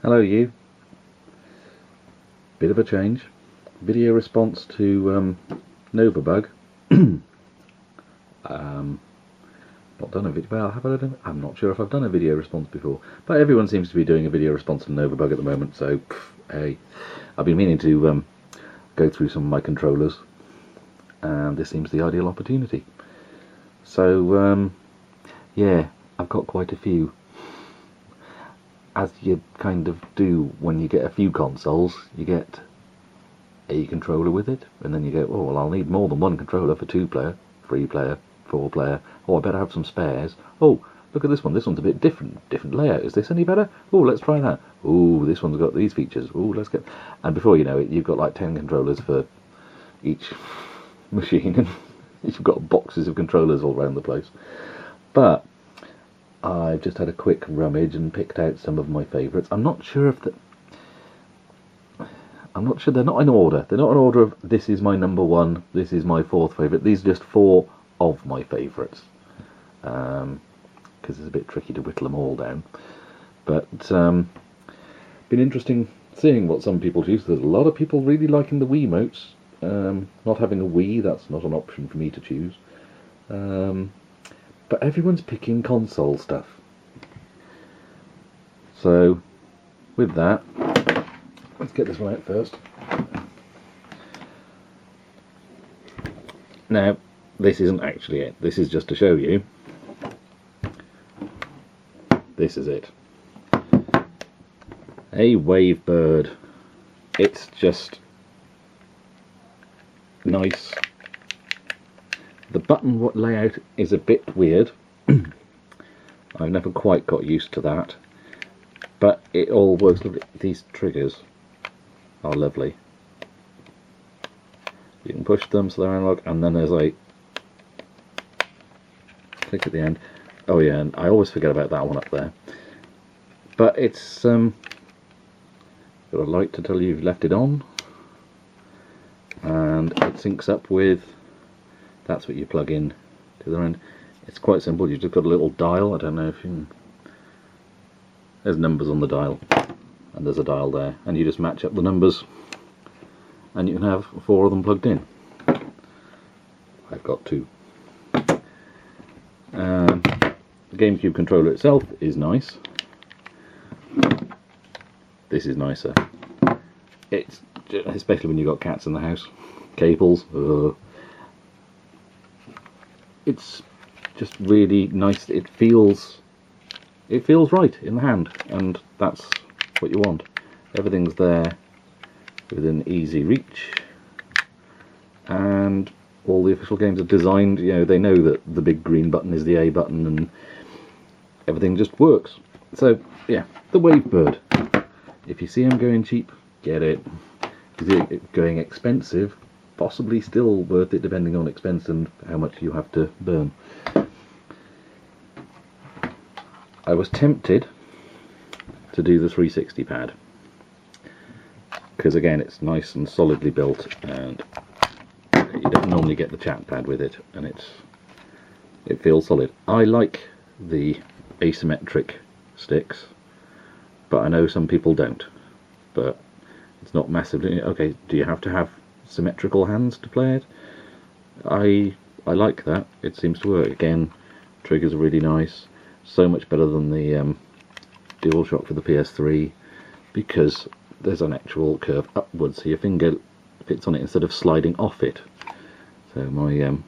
Hello you. Bit of a change. Video response to Novabug. Not done a video. Well, have I done? I'm not sure if I've done a video response before, but everyone seems to be doing a video response to Novabug at the moment. So, hey, I've been meaning to go through some of my controllers, and this seems the ideal opportunity. So, yeah, I've got quite a few. As you kind of do when you get a few consoles, you get a controller with it, and then you go, oh well, I'll need more than one controller for 2-player, 3-player, 4-player. Oh, I better have some spares. Oh, look at this one. This one's a bit different layout. Is this any better? Oh, let's try that. Oh, this one's got these features. Oh, let's get. And before you know it, you've got like 10 controllers for each machine, and you've got boxes of controllers all around the place. But I've just had a quick rummage and picked out some of my favourites. I'm not sure if they're not in order. They're not in order of this is my number one, this is my fourth favourite. These are just 4 of my favourites, because it's a bit tricky to whittle them all down. But been interesting seeing what some people choose. There's a lot of people really liking the Wiimotes. Not having a Wii, that's not an option for me to choose. But everyone's picking console stuff. So, with that, let's get this one out first. Now, this isn't actually it. This is just to show you. This is it. A Wavebird. It's just nice. The button layout is a bit weird. I've never quite got used to that, but it all works. Look at these triggers, are lovely. You can push them so they're analog, and then there's like click at the end. Oh yeah, and I always forget about that one up there. But it's got a light to tell you you've left it on, and it syncs up with. That's what you plug in to the end. It's quite simple. You've just got a little dial. I don't know if you can. There's numbers on the dial, and there's a dial there, and you just match up the numbers, and you can have 4 of them plugged in. I've got 2. The GameCube controller itself is nice. This is nicer. It's especially when you've got cats in the house. Cables. It's just really nice. It feels right in the hand, and that's what you want. Everything's there within easy reach, and all the official games are designed, you know, they know that the big green button is the A button, and everything just works. So yeah, the Wavebird. If you see them going cheap, get it. If you see it going expensive, possibly still worth it depending on expense and how much you have to burn. I was tempted to do the 360 pad because again it's nice and solidly built, and you don't normally get the chat pad with it, and it feels solid. I like the asymmetric sticks, but I know some people don't. But it's not massively okay. Do you have to have symmetrical hands to play it? I like that. It seems to work. Again, triggers are really nice. So much better than the DualShock for the PS3, because there's an actual curve upwards, so your finger fits on it instead of sliding off it. So my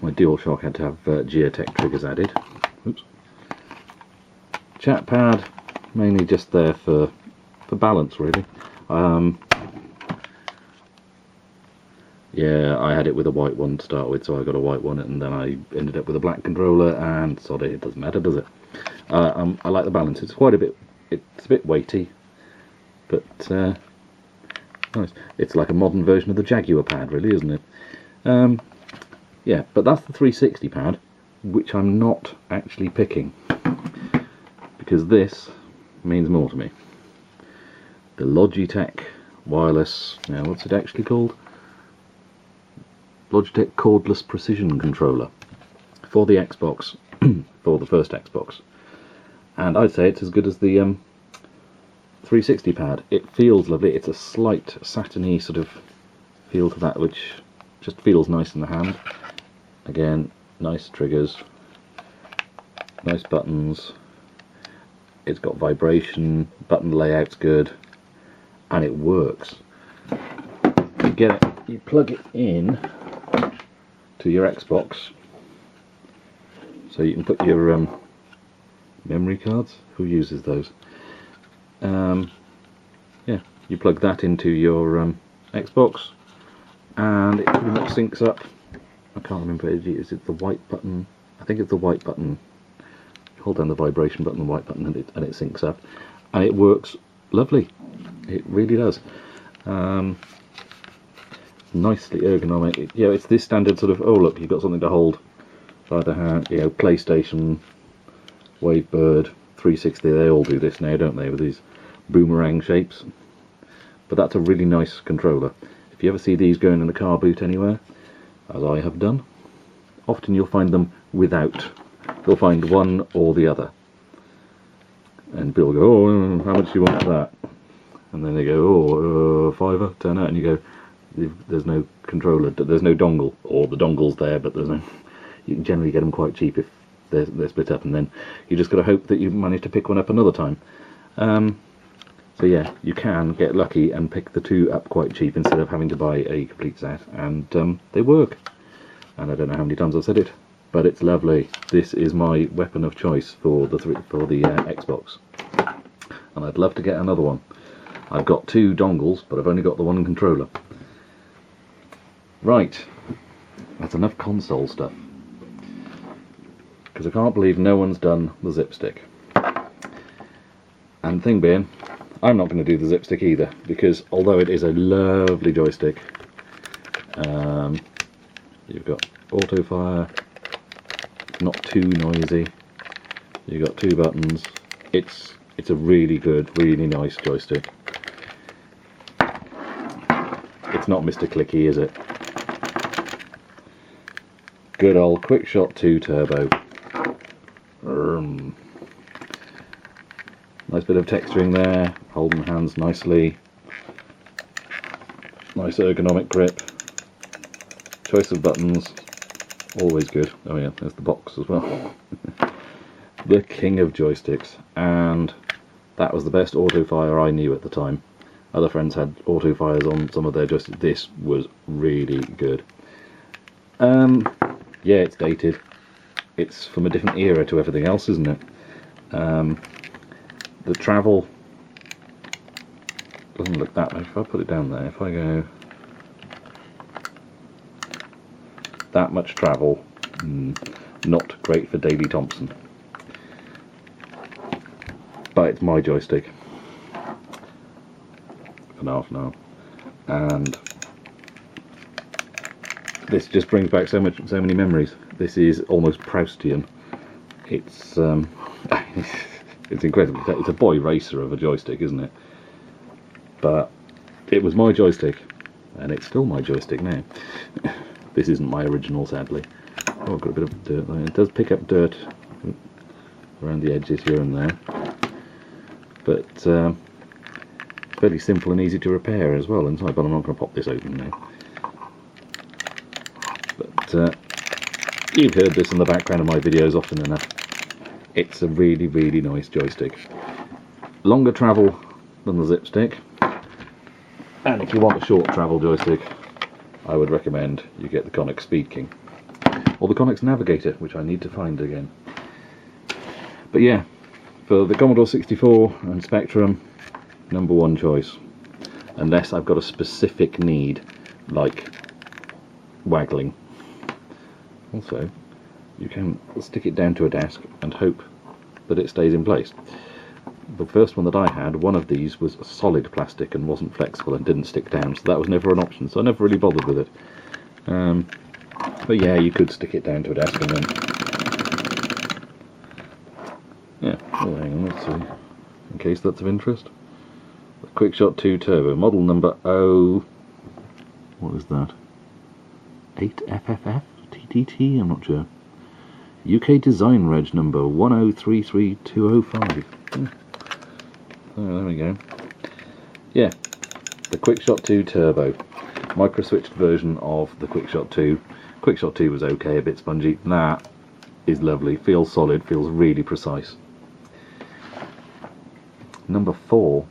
DualShock had to have Geotech triggers added. Oops. Chat pad mainly just there for balance, really. Yeah, I had it with a white one to start with, so I got a white one, and then I ended up with a black controller, and sorry, it doesn't matter, does it? I like the balance. It's quite a bit. It's a bit weighty, but nice. It's like a modern version of the Jaguar pad, really, isn't it? Yeah, but that's the 360 pad, which I'm not actually picking, because this means more to me. The Logitech wireless. Now, what's it actually called? Logitech cordless precision controller for the Xbox, for the first Xbox, and I'd say it's as good as the 360 pad. It feels lovely. It's a slight satiny sort of feel to that, which just feels nice in the hand. Again, nice triggers, nice buttons. It's got vibration, button layout's good, and it works. You get it, you plug it in to your Xbox, so you can put your memory cards. Who uses those? Yeah, you plug that into your Xbox, and it pretty much syncs up. I can't remember, is it the white button? I think it's the white button. Hold down the vibration button, the white button, and it syncs up, and it works lovely. It really does. Nicely ergonomic. Yeah, it's this standard sort of, oh look, you've got something to hold by the hand. You know, PlayStation, Wavebird, 360, they all do this now, don't they, with these boomerang shapes. But that's a really nice controller. If you ever see these going in a car boot anywhere, as I have done, often you'll find them without. You'll find one or the other. And people go, oh, how much do you want for that? And then they go, oh, £5, £10, and you go, there's no controller, there's no dongle, or the dongle's there, but there's no. You can generally get them quite cheap if they're split up, and then you just got to hope that you manage to pick one up another time. So yeah, you can get lucky and pick the two up quite cheap instead of having to buy a complete set, and they work. And I don't know how many times I've said it, but it's lovely. This is my weapon of choice for the Xbox, and I'd love to get another one. I've got two dongles, but I've only got the one controller. Right, that's enough console stuff, because I can't believe no one's done the zip stick. And the thing being, I'm not going to do the zip stick either, because although it is a lovely joystick, you've got auto fire, not too noisy, you've got two buttons, it's a really good, really nice joystick. It's not Mr. Clicky, is it? Good old QuickShot 2 Turbo. Nice bit of texturing there, holding hands nicely. Nice ergonomic grip. Choice of buttons, always good. Oh yeah, there's the box as well. The king of joysticks, and that was the best auto fire I knew at the time. Other friends had auto fires on some of their joysticks. This was really good. Yeah, it's dated. It's from a different era to everything else, isn't it? The travel doesn't look that much. If I put it down there, if I go that much travel, not great for Daley Thompson. But it's my joystick. For now. And this just brings back so many memories. This is almost Proustian. It's it's incredible. It's a boy racer of a joystick, isn't it? But it was my joystick, and it's still my joystick now. This isn't my original, sadly. Oh, I've got a bit of dirt there. It does pick up dirt around the edges here and there, but it's fairly simple and easy to repair as well inside. But I'm not going to pop this open now. But you've heard this in the background of my videos often enough. It's a really, really nice joystick. Longer travel than the zip stick, and if you want a short travel joystick, I would recommend you get the Conix Speed King, or the Conix Navigator, which I need to find again. But yeah, for the Commodore 64 and Spectrum, #1 choice, unless I've got a specific need, like waggling. Also, you can stick it down to a desk and hope that it stays in place. The first one that I had, one of these was solid plastic and wasn't flexible and didn't stick down, so that was never an option, so I never really bothered with it. But yeah, you could stick it down to a desk and then... Yeah, oh, hang on, let's see, in case that's of interest. The QuickShot 2 Turbo, model number O... what is that? 8FFF? TTT? I'm not sure. UK design reg number 1033205. Oh, there we go. Yeah, the QuickShot 2 Turbo, micro-switched version of the QuickShot 2. QuickShot 2 was okay, a bit spongy. That is lovely, feels solid, feels really precise. Number 4.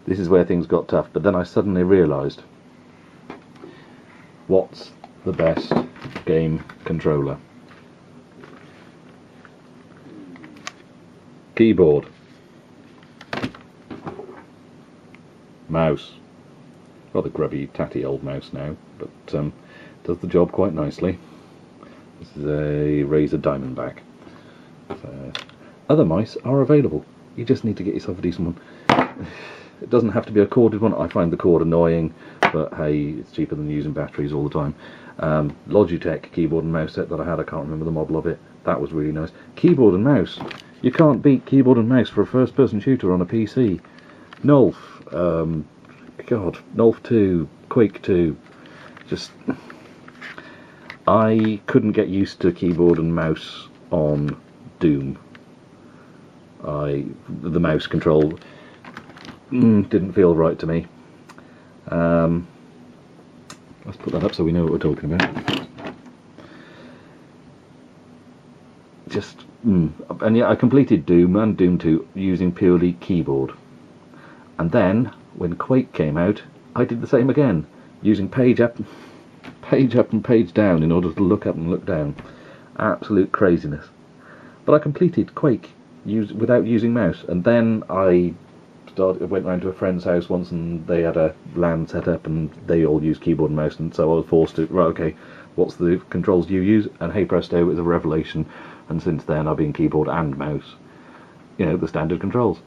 This is where things got tough, but then I suddenly realised, what's the best game controller? Keyboard, mouse, rather grubby, tatty old mouse now, but does the job quite nicely. This is a Razer Diamondback. So, other mice are available. You just need to get yourself a decent one. It doesn't have to be a corded one. I find the cord annoying, but hey, it's cheaper than using batteries all the time. Logitech keyboard and mouse set that I had, I can't remember the model of it. That was really nice. Keyboard and mouse. You can't beat keyboard and mouse for a first-person shooter on a PC. Nolf, Nolf 2, Quake 2. Just, I couldn't get used to keyboard and mouse on Doom. The mouse control didn't feel right to me. Let's put that up so we know what we're talking about. Just, and yeah, I completed Doom and Doom 2 using purely keyboard. And then, when Quake came out, I did the same again, using page up and page down in order to look up and look down. Absolute craziness. But I completed Quake without using mouse, and then I went round to a friend's house once and they had a LAN set up and they all used keyboard and mouse, and so I was forced to, right, okay, what's the controls you use? And hey presto, it was a revelation, and since then I've been keyboard and mouse, you know, the standard controls.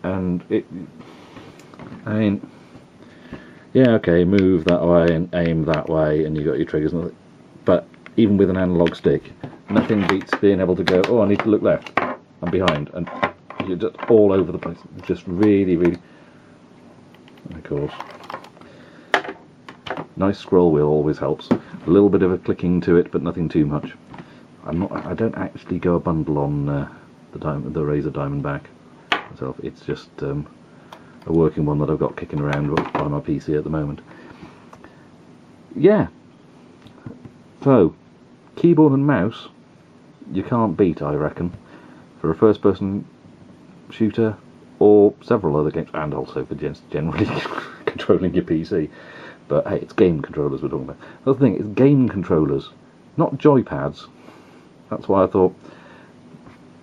And it, I mean, yeah, okay, move that way and aim that way and you got your triggers and all that, but even with an analog stick, nothing beats being able to go, oh, I need to look left, I'm behind, and you're just all over the place. It's just really, really, of course. Nice scroll wheel always helps. A little bit of a clicking to it, but nothing too much. I don't actually go a bundle on the Razer Diamondback myself. It's just a working one that I've got kicking around by my PC at the moment. Yeah. So, keyboard and mouse, you can't beat, I reckon, for a first-person shooter or several other games, and also for just generally controlling your PC. But hey, it's game controllers we're talking about. The other thing is game controllers, not joypads. That's why I thought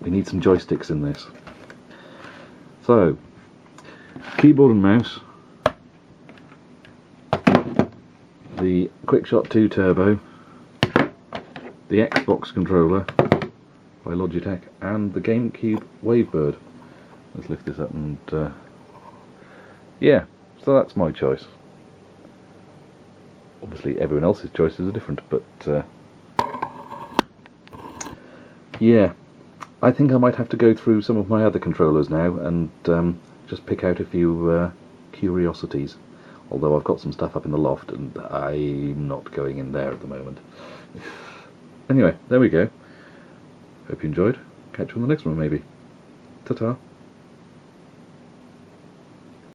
we need some joysticks in this. So, keyboard and mouse, the QuickShot 2 Turbo, the Xbox controller by Logitech, and the GameCube Wavebird. Let's lift this up and yeah, so that's my choice. Obviously everyone else's choices are different, but yeah, I think I might have to go through some of my other controllers now and just pick out a few curiosities, although I've got some stuff up in the loft and I'm not going in there at the moment. Anyway, there we go. Hope you enjoyed. Catch you on the next one maybe. Ta-ta.